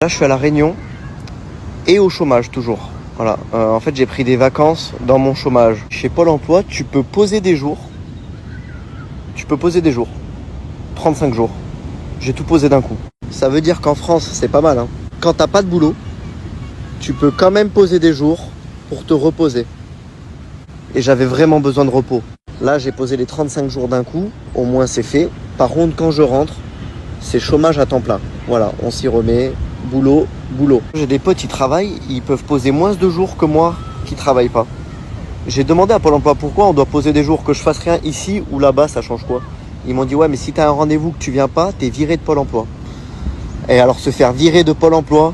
Là, je suis à La Réunion et au chômage toujours. Voilà. En fait, j'ai pris des vacances dans mon chômage. Chez Pôle emploi, tu peux poser des jours. 35 jours. J'ai tout posé d'un coup. Ça veut dire qu'en France, c'est pas mal, hein. Quand t'as pas de boulot, tu peux quand même poser des jours pour te reposer. Et j'avais vraiment besoin de repos. Là, j'ai posé les 35 jours d'un coup. Au moins, c'est fait. Par contre, quand je rentre, c'est chômage à temps plein. Voilà, on s'y remet. Boulot. J'ai des potes qui travaillent, ils peuvent poser moins de jours que moi qui travaille pas. J'ai demandé à Pôle emploi pourquoi on doit poser des jours, que je fasse rien ici ou là-bas, ça change quoi? Ils m'ont dit ouais, mais si t'as un rendez-vous que tu viens pas, t'es viré de Pôle emploi. Et alors se faire virer de Pôle emploi,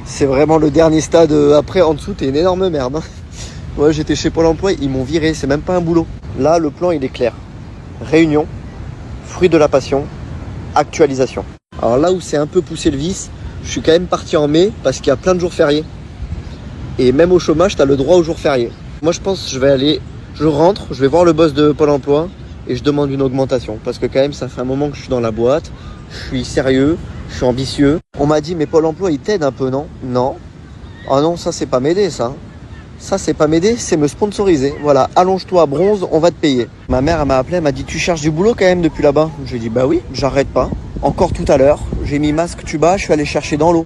c'est vraiment le dernier stade. Après, en dessous, t'es une énorme merde, hein. Ouais, j'étais chez Pôle emploi, ils m'ont viré, c'est même pas un boulot. Là, le plan, il est clair. Réunion, fruit de la passion, actualisation. Alors là où c'est un peu poussé le vice, je suis quand même parti en mai parce qu'il y a plein de jours fériés. Et même au chômage, tu as le droit aux jours fériés. Moi, je pense que je rentre, je vais voir le boss de Pôle emploi et je demande une augmentation. Parce que quand même, ça fait un moment que je suis dans la boîte, je suis sérieux, je suis ambitieux. On m'a dit, mais Pôle emploi, il t'aide un peu, non? Non. Ah non, ça, c'est pas m'aider, ça. Ça, c'est pas m'aider, c'est me sponsoriser. Voilà, allonge-toi à bronze, on va te payer. Ma mère, elle m'a appelé, elle m'a dit, tu cherches du boulot quand même depuis là-bas? Je lui ai dit, bah oui, j'arrête pas. Encore tout à l'heure, j'ai mis masque tuba, je suis allé chercher dans l'eau.